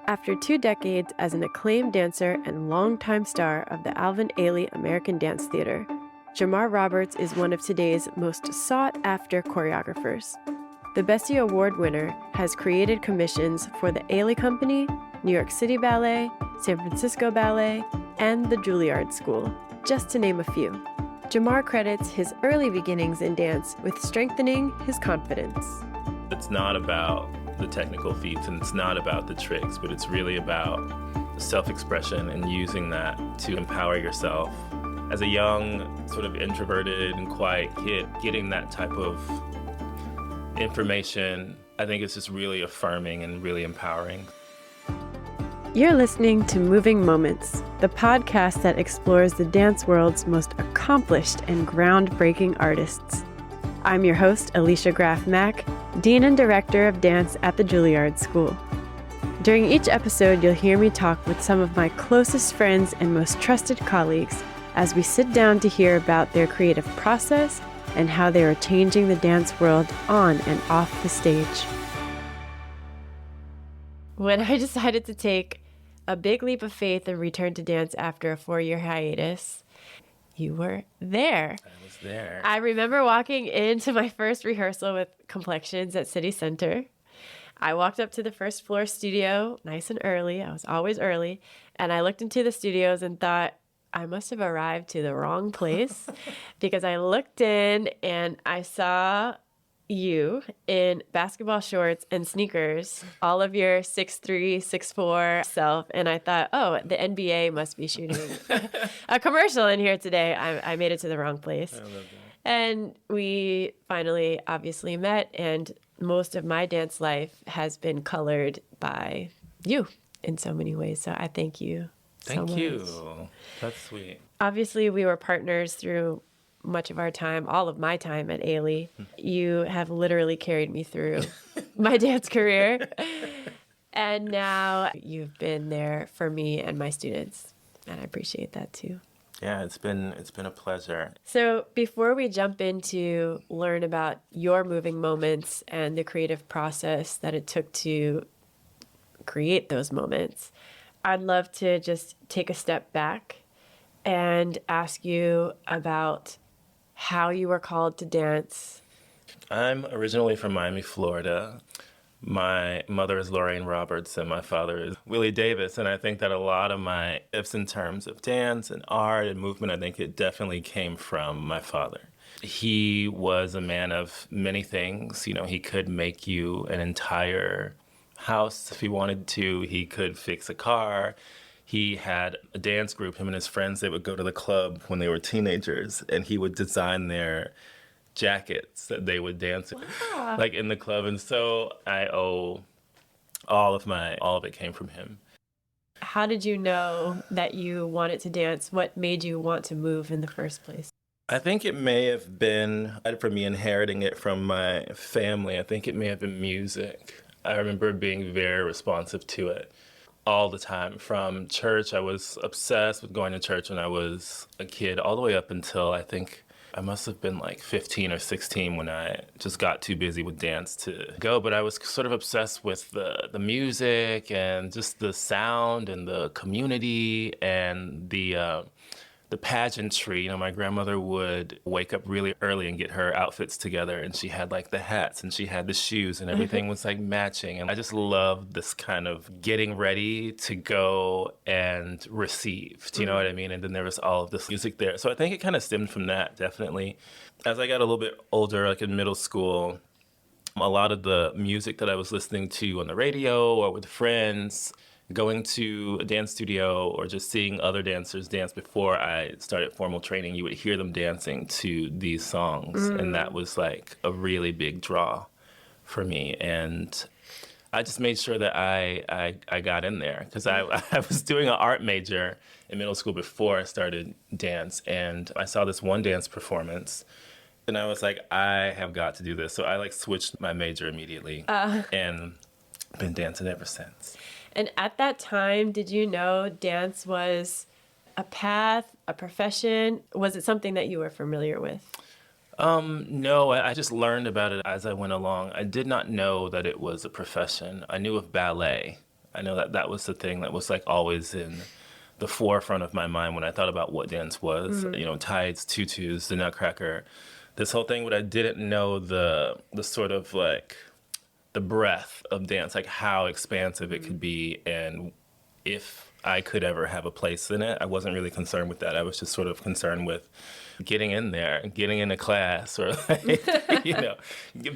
After 2 decades as an acclaimed dancer and longtime star of the Alvin Ailey American Dance Theater, Jamar Roberts is one of today's most sought-after choreographers. The Bessie Award winner has created commissions for the Ailey Company, New York City Ballet, San Francisco Ballet, and the Juilliard School, just to name a few. Jamar credits his early beginnings in dance with strengthening his confidence. It's not about the technical feats and it's not about the tricks, but it's really about self-expression and using that to empower yourself. As a young, sort of introverted and quiet kid, getting that type of information, I think it's just really affirming and really empowering. You're listening to Moving Moments, the podcast that explores the dance world's most accomplished and groundbreaking artists. I'm your host, Alicia Graff-Mack, Dean and Director of Dance at the Juilliard School. During each episode, you'll hear me talk with some of my closest friends and most trusted colleagues as we sit down to hear about their creative process and how they are changing the dance world on and off the stage. When I decided to take a big leap of faith and return to dance after a 4-year hiatus, you were there. I was there. I remember walking into my first rehearsal with Complexions at City Center. I walked up to the first floor studio nice and early. I was always early. And I looked into the studios and thought, I must have arrived to the wrong place because I looked in and I saw you in basketball shorts and sneakers, all of your 6'3", 6'4" self. And I thought, oh, the NBA must be shooting a commercial in here today. I made it to the wrong place. I love that. And we finally obviously met. And most of my dance life has been colored by you in so many ways. So I thank you so much. Thank you. That's sweet. Obviously, we were partners through much of our time, all of my time at Ailey. You have literally carried me through my dance career. And now you've been there for me and my students. And I appreciate that too. Yeah, it's been a pleasure. So before we jump into learn about your moving moments and the creative process that it took to create those moments, I'd love to just take a step back and ask you about how you were called to dance. I'm originally from Miami, Florida. My mother is Lorraine Roberts and my father is Willie Davis. And I think that a lot of my ifs in terms of dance and art and movement, I think it definitely came from my father. He was a man of many things. You know, he could make you an entire house if he wanted to. He could fix a car. He had a dance group, him and his friends, they would go to the club when they were teenagers, and he would design their jackets that they would dance in, like in the club. And so I owe all of it came from him. How did you know that you wanted to dance? What made you want to move in the first place? I think it may have been, for me, inheriting it from my family. I think it may have been music. I remember being very responsive to it all the time. From church, I was obsessed with going to church when I was a kid, all the way up until I think I must have been like 15 or 16 when I just got too busy with dance to go. But I was sort of obsessed with the music and just the sound and the community and the pageantry. You know, my grandmother would wake up really early and get her outfits together, and she had like the hats and she had the shoes and everything was like matching. And I just loved this kind of getting ready to go and receive. Do you know what I mean? And then there was all of this music there. So I think it kind of stemmed from that, definitely. As I got a little bit older, like in middle school, a lot of the music that I was listening to on the radio or with friends, going to a dance studio or just seeing other dancers dance before I started formal training, you would hear them dancing to these songs. And that was like a really big draw for me. And I just made sure that I got in there because I was doing an art major in middle school before I started dance. And I saw this one dance performance and I was like, I have got to do this. So I like switched my major immediately and been dancing ever since. And at that time, did you know dance was a path, a profession? Was it something that you were familiar with? No, I just learned about it as I went along. I did not know that it was a profession. I knew of ballet. I know that that was the thing that was like always in the forefront of my mind when I thought about what dance was. You know, tights, tutus, the Nutcracker, this whole thing. But I didn't know the sort of like the breadth of dance, like how expansive it could be, and if I could ever have a place in it. I wasn't really concerned with that. I was just sort of concerned with getting in there, getting in a class, or like, you know,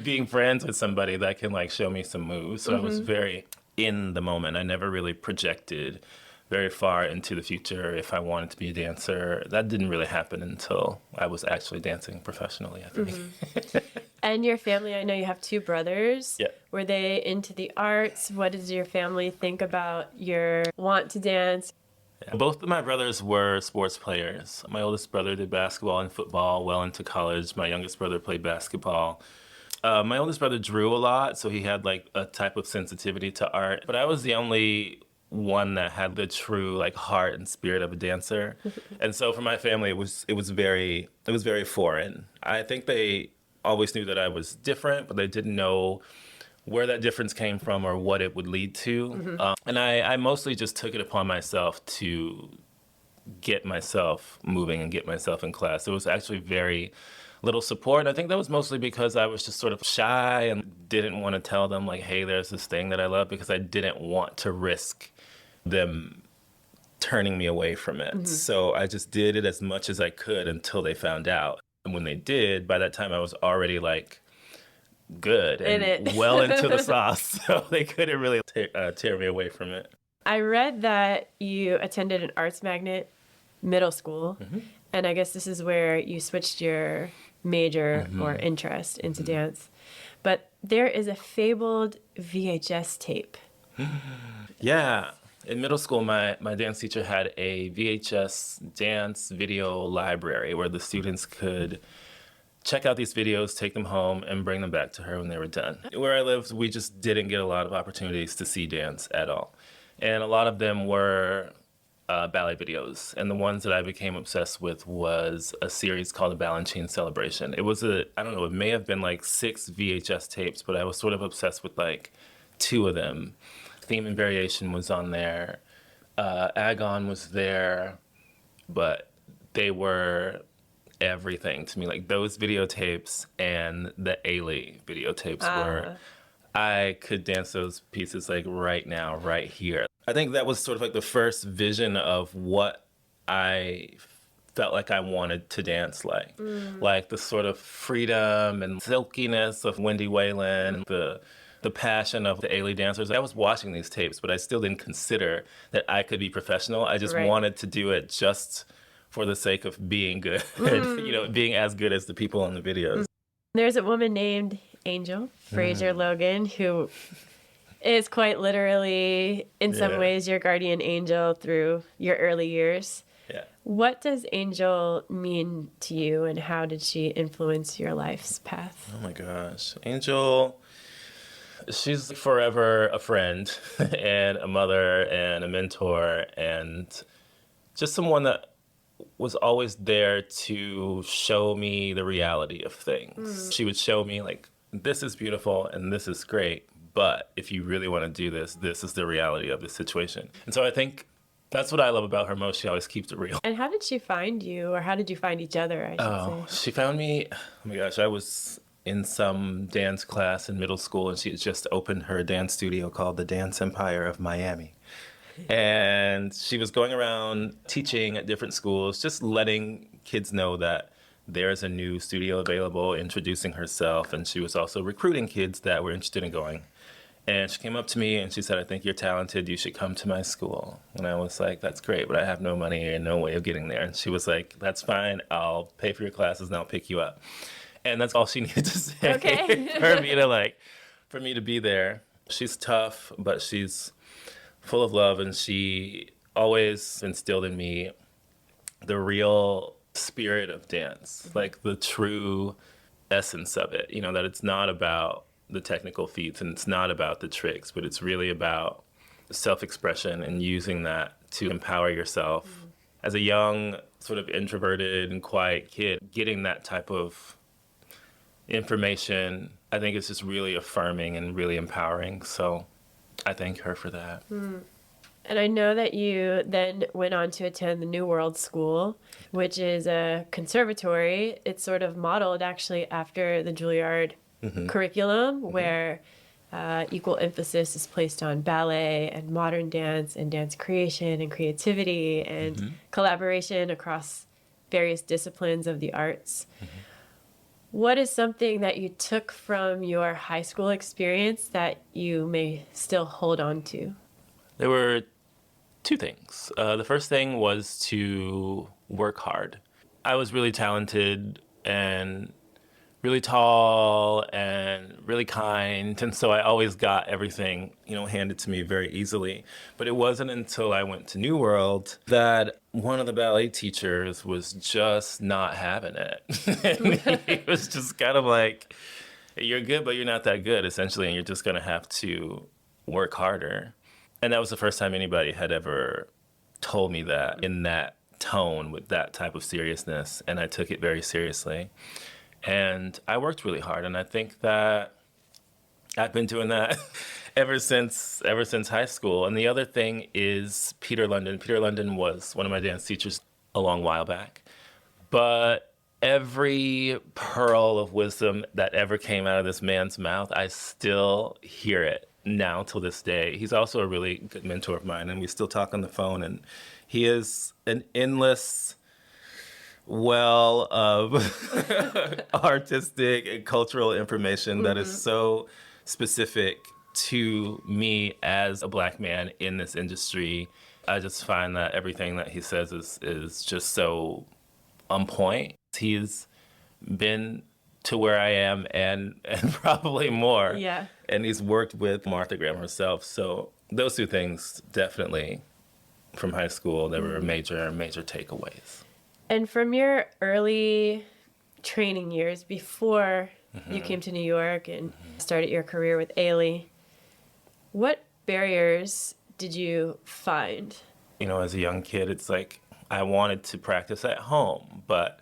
being friends with somebody that can like show me some moves. So I was very in the moment. I never really projected very far into the future if I wanted to be a dancer. That didn't really happen until I was actually dancing professionally, I think. And your family, I know you have two brothers. Yeah. Were they into the arts? What does your family think about your want to dance? Yeah. Both of my brothers were sports players. My oldest brother did basketball and football well into college. My youngest brother played basketball. My oldest brother drew a lot, so he had like a type of sensitivity to art. But I was the only one that had the true like heart and spirit of a dancer. And so for my family, it was very foreign. I think they always knew that I was different, but they didn't know where that difference came from or what it would lead to. And I mostly just took it upon myself to get myself moving and get myself in class. There was actually very little support. And I think that was mostly because I was just sort of shy and didn't want to tell them like, hey, there's this thing that I love, because I didn't want to risk them turning me away from it. So I just did it as much as I could until they found out. And when they did, by that time I was already like good and well into the sauce. So they couldn't really tear me away from it. I read that you attended an arts magnet middle school, and I guess this is where you switched your major or interest into dance. But there is a fabled VHS tape. Yeah. In middle school, my dance teacher had a VHS dance video library where the students could check out these videos, take them home, and bring them back to her when they were done. Where I lived, we just didn't get a lot of opportunities to see dance at all. And a lot of them were ballet videos. And the ones that I became obsessed with was a series called the Balanchine Celebration. It was I don't know, it may have been like 6 VHS tapes, but I was sort of obsessed with like 2 of them. Theme and Variation was on there. Agon was there, but they were everything to me. Like those videotapes and the Ailey videotapes were, I could dance those pieces like right now, right here. I think that was sort of like the first vision of what I felt like I wanted to dance like. Like the sort of freedom and silkiness of Wendy Whalen, the passion of the Ailey dancers. I was watching these tapes, but I still didn't consider that I could be professional. I just wanted to do it just for the sake of being good, you know, being as good as the people on the videos. There's a woman named Angel, Frazier Logan, who is quite literally, in some ways, your guardian angel through your early years. Yeah. What does Angel mean to you, and how did she influence your life's path? Oh my gosh. Angel, she's forever a friend and a mother and a mentor, and just someone that was always there to show me the reality of things. She would show me like, this is beautiful and this is great, but if you really want to do this, this is the reality of the situation. And so I think that's what I love about her most. She always keeps it real. And how did she find you, or how did you find each other, I should say? She found me, oh my gosh, I was in some dance class in middle school, and she had just opened her dance studio called the Dance Empire of Miami. And she was going around teaching at different schools, just letting kids know that there's a new studio available, introducing herself. And she was also recruiting kids that were interested in going. And she came up to me and she said, I think you're talented. You should come to my school. And I was like, that's great, but I have no money and no way of getting there. And she was like, that's fine. I'll pay for your classes and I'll pick you up. And that's all she needed to say for me to be there. She's tough, but she's full of love, and she always instilled in me the real spirit of dance, like the true essence of it, you know, that it's not about the technical feats and it's not about the tricks, but it's really about self-expression and using that to empower yourself. As a young, sort of introverted and quiet kid, getting that type of information, I think it's just really affirming and really empowering. So I thank her for that. And I know that you then went on to attend the New World School, which is a conservatory. It's sort of modeled actually after the Juilliard curriculum, where equal emphasis is placed on ballet and modern dance and dance creation and creativity and collaboration across various disciplines of the arts. What is something that you took from your high school experience that you may still hold on to? There were two things. The first thing was to work hard. I was really talented and really tall and really kind, and so I always got everything, handed to me very easily. But it wasn't until I went to New World that one of the ballet teachers was just not having it. And he was just kind of like, you're good, but you're not that good, essentially, and you're just going to have to work harder. And that was the first time anybody had ever told me that in that tone with that type of seriousness, and I took it very seriously. And I worked really hard, and I think that I've been doing that ever since high school. And the other thing is Peter London. Peter London was one of my dance teachers a long while back. But every pearl of wisdom that ever came out of this man's mouth, I still hear it now till this day. He's also a really good mentor of mine, and we still talk on the phone. And he is an endless well of artistic and cultural information that is so specific to me as a Black man in this industry. I just find that everything that he says is just so on point. He's been to where I am and probably more. Yeah. And he's worked with Martha Graham herself. So those two things definitely from high school, they were major takeaways. And from your early training years before you came to New York and started your career with Ailey, what barriers did you find? As a young kid, it's like I wanted to practice at home, but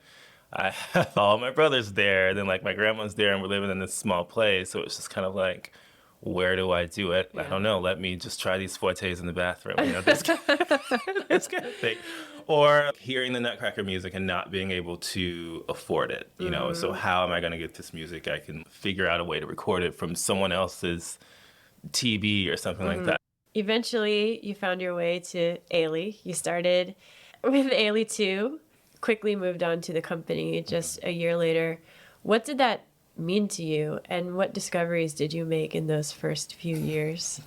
I have all my brothers there, and then like my grandma's there, and we're living in this small place, so it's just kind of like, where do I do it? Yeah. I don't know. Let me just try these fortes in the bathroom. This kind of thing. Or hearing the Nutcracker music and not being able to afford it, So how am I going to get this music? I can figure out a way to record it from someone else's TV or something like that. Eventually, you found your way to Ailey. You started with Ailey 2, quickly moved on to the company just a year later. What did that mean to you, and what discoveries did you make in those first few years?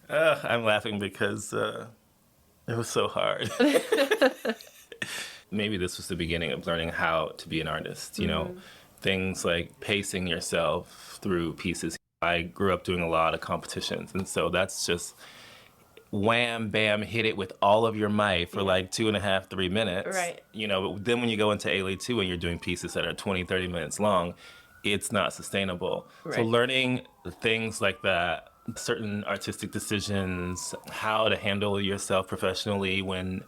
I'm laughing because it was so hard. Maybe this was the beginning of learning how to be an artist, things like pacing yourself through pieces. I grew up doing a lot of competitions, and so that's just wham, bam, hit it with all of your might for like 2.5, 3 minutes. Right. But then when you go into Ailey 2 and you're doing pieces that are 20, 30 minutes long, it's not sustainable. Right. So learning things like that, certain artistic decisions, how to handle yourself professionally when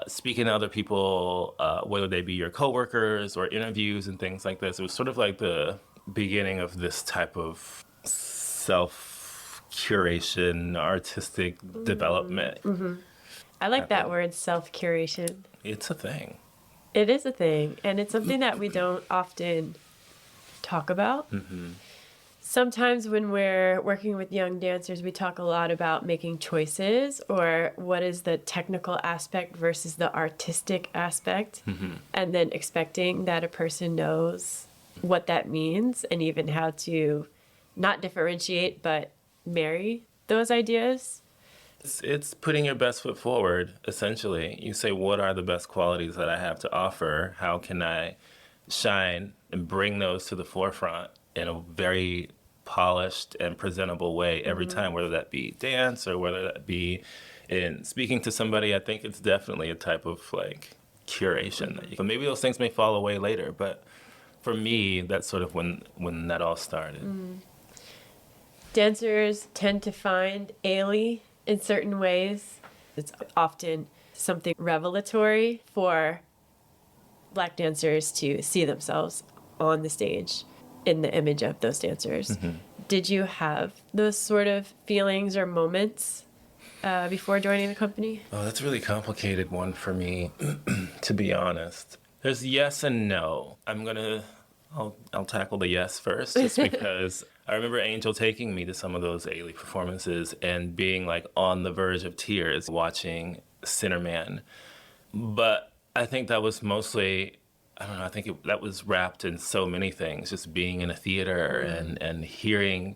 speaking to other people, whether they be your coworkers or interviews and things like this. It was sort of like the beginning of this type of self-curation, artistic development. I like that word, self-curation. It's a thing. It is a thing, and it's something that we don't often talk about. Sometimes when we're working with young dancers, we talk a lot about making choices, or what is the technical aspect versus the artistic aspect, and then expecting that a person knows what that means and even how to not differentiate but marry those ideas. It's putting your best foot forward, essentially. You say, what are the best qualities that I have to offer? How can I shine and bring those to the forefront in a very polished and presentable way every time, whether that be dance or whether that be in speaking to somebody? I think it's definitely a type of like curation. But maybe those things may fall away later, but for me, that's sort of when that all started. Dancers tend to find Ailey in certain ways. It's often something revelatory for Black dancers to see themselves on the stage in the image of those dancers. Did you have those sort of feelings or moments before joining the company? Oh, that's a really complicated one for me, to be honest. There's yes and no. I'll tackle the yes first, just because I remember Angel taking me to some of those Ailey performances and being like on the verge of tears watching Sinnerman. But I think that was mostly, I don't know, that was wrapped in so many things, just being in a theater and hearing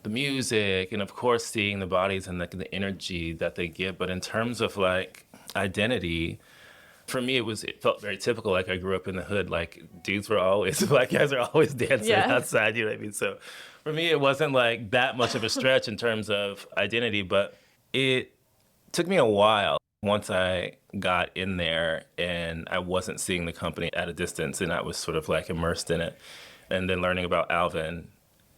the music and of course seeing the bodies and the energy that they give. But in terms of like identity, for me, it felt very typical. Like I grew up in the hood. Like black guys are always dancing outside. You know what I mean? So for me, it wasn't like that much of a stretch in terms of identity, but it took me a while once I got in there and I wasn't seeing the company at a distance and I was sort of like immersed in it. And then learning about Alvin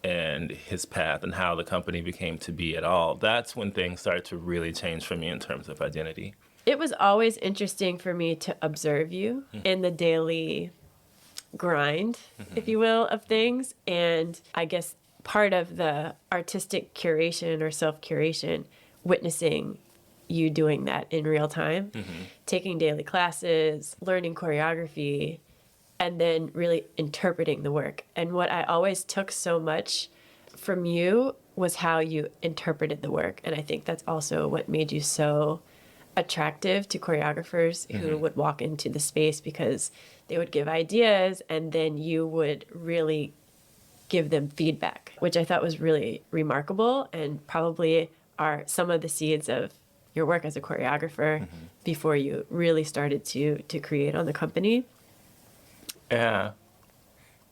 and his path and how the company became to be at all. That's when things started to really change for me in terms of identity. It was always interesting for me to observe you in the daily grind, if you will, of things. And I guess part of the artistic curation or self-curation, witnessing you doing that in real time, taking daily classes, learning choreography, and then really interpreting the work. And what I always took so much from you was how you interpreted the work. And I think that's also what made you so attractive to choreographers who would walk into the space, because they would give ideas and then you would really give them feedback, which I thought was really remarkable and probably are some of the seeds of your work as a choreographer before you really started to create on the company. Yeah.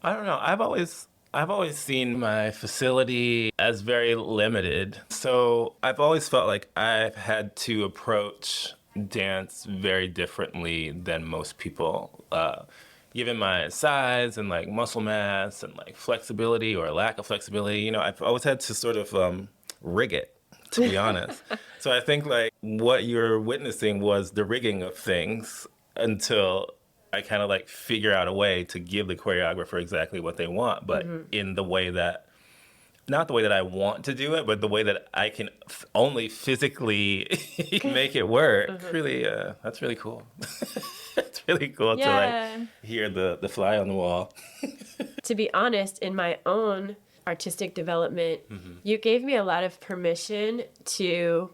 I don't know. I've always seen my facility as very limited. So I've always felt like I've had to approach dance very differently than most people. Given my size and like muscle mass and like flexibility or lack of flexibility, you know, I've always had to sort of rig it, to be honest. So I think like what you're witnessing was the rigging of things until I kind of like figure out a way to give the choreographer exactly what they want, but in the way that, not the way that I want to do it, but the way that I can only physically make it work. Really, that's really cool. It's really cool to like hear the fly on the wall. To be honest, in my own artistic development, you gave me a lot of permission to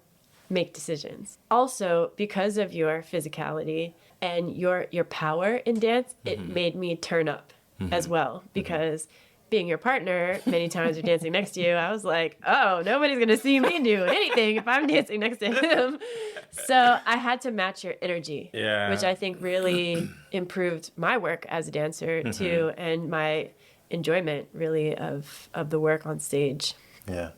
make decisions. Also, because of your physicality and your power in dance, it made me turn up as well, because being your partner, many times you're dancing next to you, I was like, oh, nobody's going to see me do anything if I'm dancing next to him. So I had to match your energy, which I think really improved my work as a dancer too, and my enjoyment really of the work on stage. Yeah.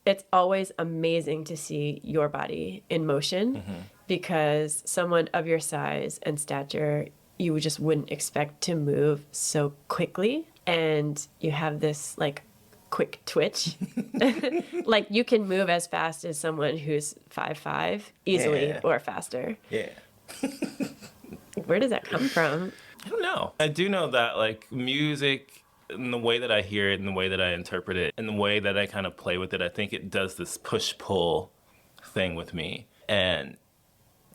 It's always amazing to see your body in motion, because someone of your size and stature, you just wouldn't expect to move so quickly. And you have this like quick twitch. Like you can move as fast as someone who's 5'5" easily or faster. Yeah. Where does that come from? I don't know. I do know that like music, in the way that I hear it and the way that I interpret it and the way that I kind of play with it, I think it does this push-pull thing with me. And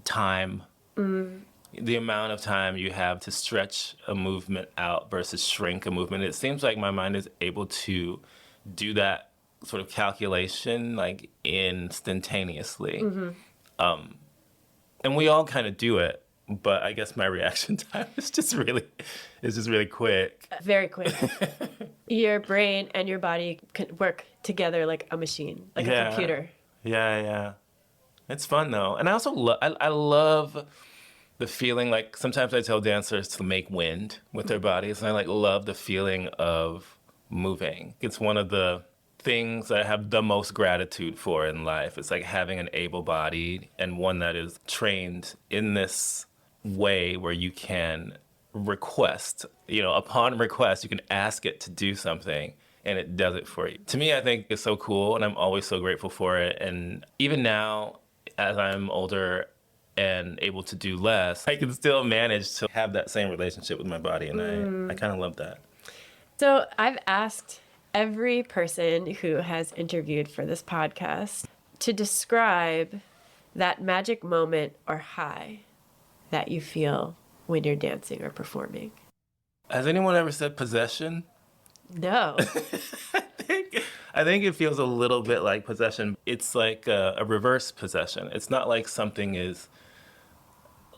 time, the amount of time you have to stretch a movement out versus shrink a movement, it seems like my mind is able to do that sort of calculation like instantaneously. And we all kind of do it, but I guess my reaction time is just really quick. Very quick. Your brain and your body can work together like a machine, like a computer. Yeah. It's fun though. And I also I love the feeling, like sometimes I tell dancers to make wind with their bodies, and I like love the feeling of moving. It's one of the things I have the most gratitude for in life. It's like having an able body and one that is trained in this way where you can request, upon request, you can ask it to do something and it does it for you. To me, I think it's so cool and I'm always so grateful for it. And even now, as I'm older and able to do less, I can still manage to have that same relationship with my body, and I kind of love that. So I've asked every person who has interviewed for this podcast to describe that magic moment or high that you feel when you're dancing or performing. Has anyone ever said possession? No. I think it feels a little bit like possession. It's like a reverse possession. It's not like something is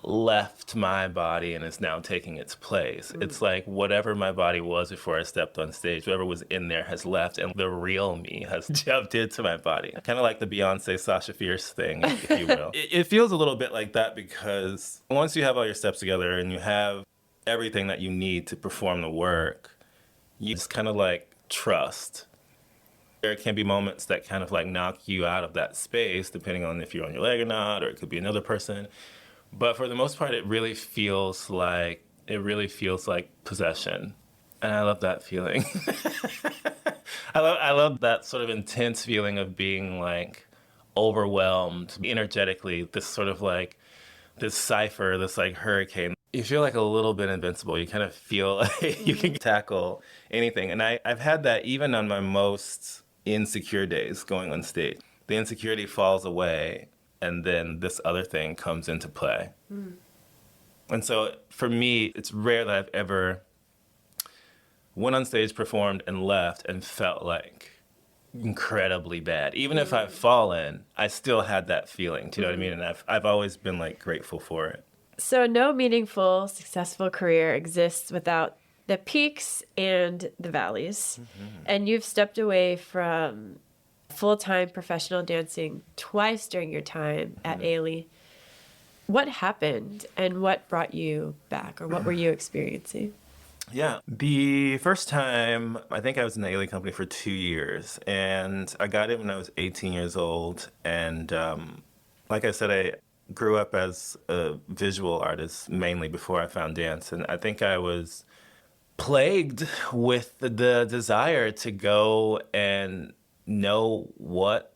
left my body and is now taking its place. It's like whatever my body was before I stepped on stage, whatever was in there has left, and the real me has jumped into my body. Kind of like the Beyonce Sasha Fierce thing, if you will. It feels a little bit like that because once you have all your steps together and you have everything that you need to perform the work, you just kind of like trust. There can be moments that kind of like knock you out of that space, depending on if you're on your leg or not, or it could be another person. But for the most part, it really feels like possession. And I love that feeling. I love that sort of intense feeling of being like overwhelmed energetically, this sort of like this cipher, this like hurricane. You feel like a little bit invincible. You kind of feel like you can tackle anything. And I've had that even on my most insecure days going on stage. The insecurity falls away, and then this other thing comes into play. And so for me, it's rare that I've ever went on stage, performed, and left and felt like incredibly bad. Even if I've fallen, I still had that feeling. Do you know what I mean? And I've always been like grateful for it. So no meaningful, successful career exists without the peaks and the valleys. And you've stepped away from full-time professional dancing twice during your time at Ailey. What happened and what brought you back, or what were you experiencing? Yeah. The first time, I think I was in the Ailey company for 2 years, and I got it when I was 18 years old. And like I said, I grew up as a visual artist mainly before I found dance. And I think I was plagued with the desire to go and know what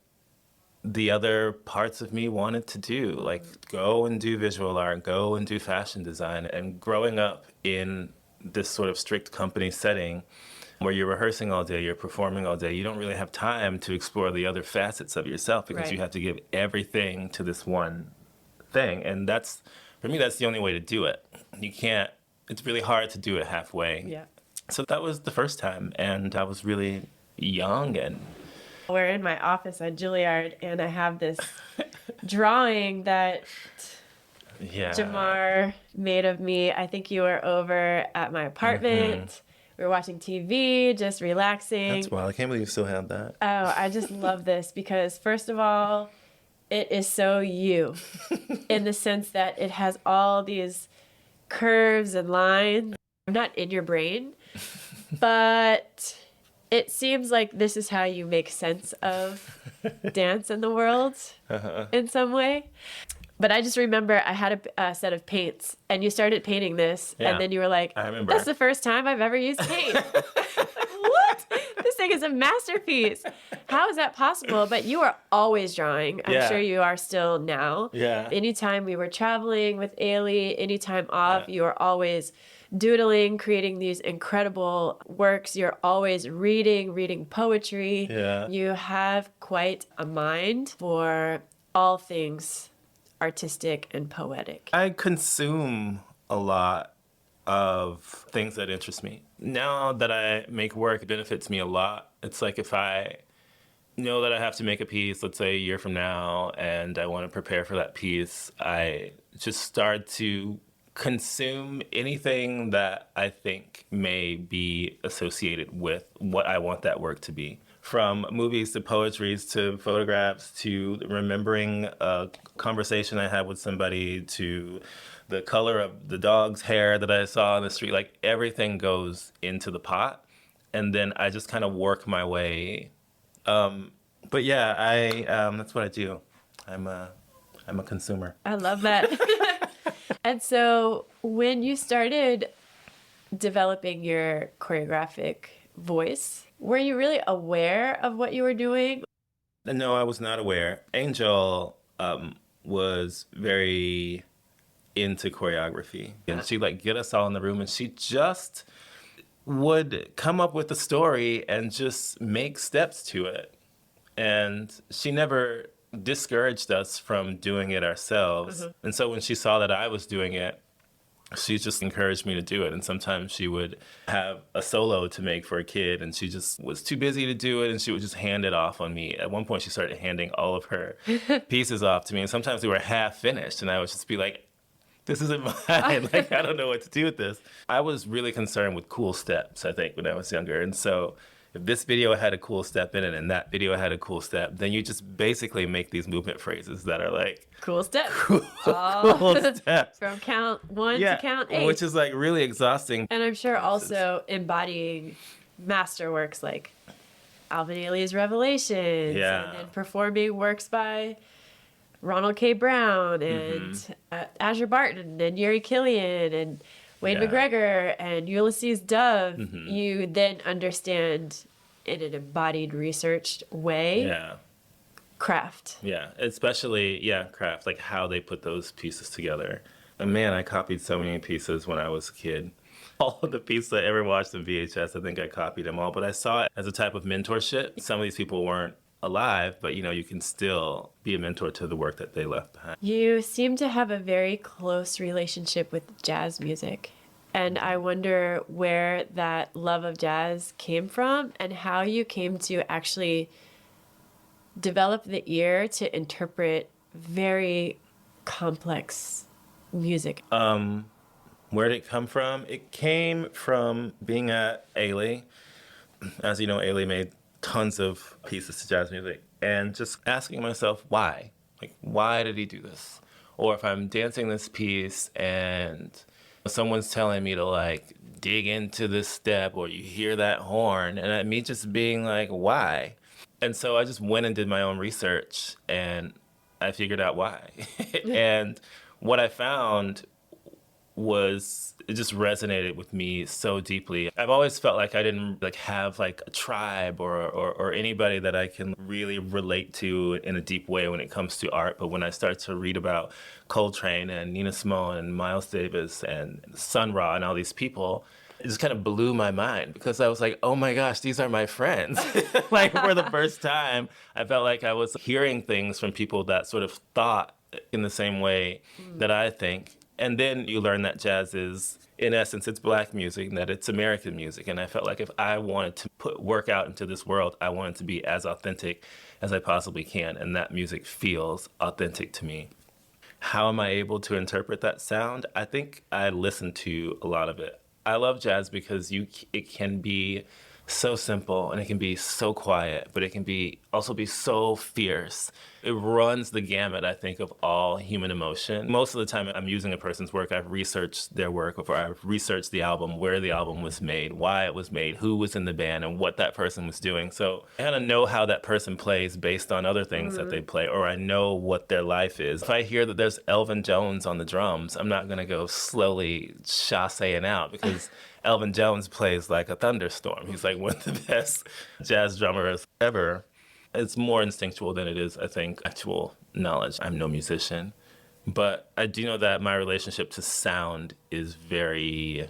the other parts of me wanted to do, like go and do visual art, go and do fashion design. And growing up in this sort of strict company setting where you're rehearsing all day, you're performing all day, you don't really have time to explore the other facets of yourself because you have to give everything to this one thing. And that's, for me, that's the only way to do it. You can't, it's really hard to do it halfway. Yeah. So that was the first time, and I was really young. And we're in my office at Juilliard, and I have this drawing that Jamar made of me. I think you were over at my apartment. We were watching TV, just relaxing. That's wild. I can't believe you still have that. Oh, I just love this because, first of all, it is so you in the sense that it has all these curves and lines. Not in your brain, but it seems like this is how you make sense of dance in the world in some way. But I just remember I had a set of paints, and you started painting this, and then you were like, I remember. That's the first time I've ever used paint. What? This thing is a masterpiece. How is that possible? But you are always drawing. I'm sure you are still now. Yeah. Anytime we were traveling with Ailey, anytime off, you are always doodling, creating these incredible works. You're always reading poetry. Yeah. You have quite a mind for all things artistic and poetic. I consume a lot of things that interest me. Now that I make work, it benefits me a lot. It's like if I know that I have to make a piece, let's say a year from now, and I want to prepare for that piece, I just start to consume anything that I think may be associated with what I want that work to be. From movies to poetries to photographs to remembering a conversation I had with somebody to the color of the dog's hair that I saw on the street, like everything goes into the pot. And then I just kind of work my way. But yeah, that's what I do. I'm a consumer. I love that. And so when you started developing your choreographic voice, were you really aware of what you were doing? No, I was not aware. Angel was very into choreography. And she'd like get us all in the room, and she just would come up with a story and just make steps to it. And she never discouraged us from doing it ourselves. And so when she saw that I was doing it, she just encouraged me to do it. And sometimes she would have a solo to make for a kid, and she just was too busy to do it, and she would just hand it off on me. At one point, she started handing all of her pieces off to me, and sometimes they were half finished, and I would just be like, this isn't mine. Like, I don't know what to do with this. I was really concerned with cool steps, I think, when I was younger. And so if this video had a cool step in it and that video had a cool step, then you just basically make these movement phrases that are like Cool step. cool steps. From count 1 to count 8. Which is like really exhausting. And I'm sure also embodying masterworks like Alvin Ailey's Revelations. Yeah. And then performing works by Ronald K. Brown and Azure Barton and Yuri Killian and Wade McGregor and Ulysses Dove. You then understand in an embodied, researched way craft. Yeah, especially, craft, like how they put those pieces together. And man, I copied so many pieces when I was a kid. All of the pieces I ever watched on VHS, I think I copied them all. But I saw it as a type of mentorship. Some of these people weren't alive, but you can still be a mentor to the work that they left behind. You seem to have a very close relationship with jazz music. And I wonder where that love of jazz came from and how you came to actually develop the ear to interpret very complex music. Where did it come from? It came from being at Ailey. As you know, Ailey made tons of pieces to jazz music, and just asking myself why. Like, why did he do this? Or if I'm dancing this piece and someone's telling me to like dig into this step, or you hear that horn, and me just being like, why? And so I just went and did my own research, and I figured out why. And what I found was, it just resonated with me so deeply. I've always felt like I didn't have a tribe or anybody that I can really relate to in a deep way when it comes to art. But when I started to read about Coltrane and Nina Simone and Miles Davis and Sun Ra and all these people, it just kind of blew my mind, because I was like, oh my gosh, these are my friends. Like, for the first time, I felt like I was hearing things from people that sort of thought in the same way that I think. And then you learn that jazz is, in essence, it's Black music, and that it's American music. And I felt like if I wanted to put work out into this world, I wanted to be as authentic as I possibly can. And that music feels authentic to me. How am I able to interpret that sound? I think I listen to a lot of it. I love jazz because it can be so simple, and it can be so quiet, but it can also be so fierce. It runs the gamut, I think, of all human emotion. Most of the time I'm using a person's work, I've researched their work, or I've researched the album, where the album was made, why it was made, who was in the band, and what that person was doing. So I kind of know how that person plays based on other things that they play, or I know what their life is. If I hear that there's Elvin Jones on the drums, I'm not going to go slowly chasseing out, because Elvin Jones plays like a thunderstorm. He's like one of the best jazz drummers ever. It's more instinctual than it is, I think, actual knowledge. I'm no musician, but I do know that my relationship to sound is very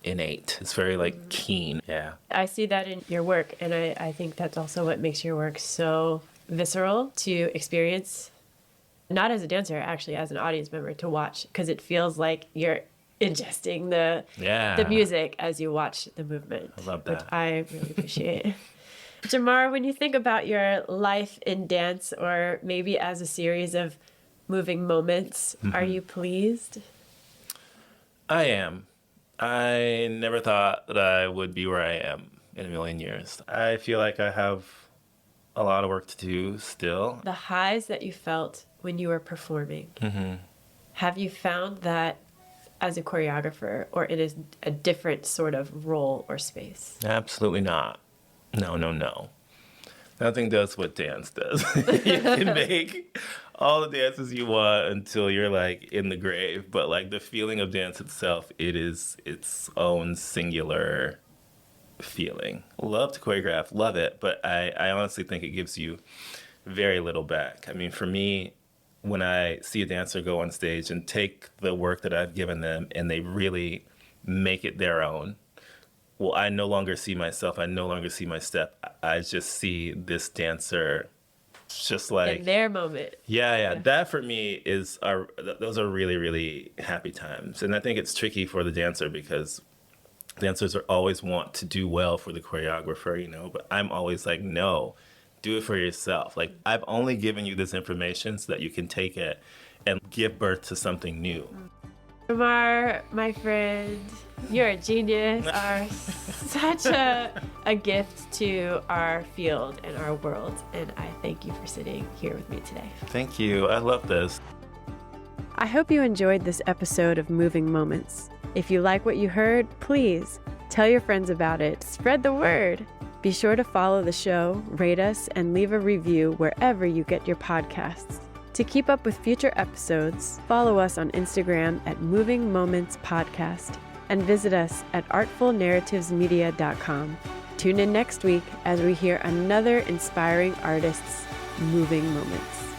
innate. It's very keen. Yeah. I see that in your work, and I think that's also what makes your work so visceral to experience, not as a dancer, actually as an audience member to watch, because it feels like you're ingesting the music as you watch the movement. I love that. Which I really appreciate. Jamar, when you think about your life in dance, or maybe as a series of moving moments, are you pleased? I am. I never thought that I would be where I am in a million years. I feel like I have a lot of work to do still. The highs that you felt when you were performing, have you found that as a choreographer, or it is a different sort of role or space? Absolutely not. No. Nothing does what dance does. You can make all the dances you want until you're in the grave, but the feeling of dance itself, it is its own singular feeling. Love to choreograph, love it, but I honestly think it gives you very little back. I mean, for me, when I see a dancer go on stage and take the work that I've given them and they really make it their own, well, I no longer see myself. I no longer see my step. I just see this dancer just like in their moment. Yeah. That for me those are really, really happy times. And I think it's tricky for the dancer because dancers are always want to do well for the choreographer, but I'm always like, no, do it for yourself. Like, I've only given you this information so that you can take it and give birth to something new. Jamar, my friend, you're a genius, are such a gift to our field and our world. And I thank you for sitting here with me today. Thank you. I love this. I hope you enjoyed this episode of Moving Moments. If you like what you heard, please tell your friends about it. Spread the word. Be sure to follow the show, rate us, and leave a review wherever you get your podcasts. To keep up with future episodes, follow us on Instagram at Moving Moments Podcast and visit us at artfulnarrativesmedia.com. Tune in next week as we hear another inspiring artist's moving moments.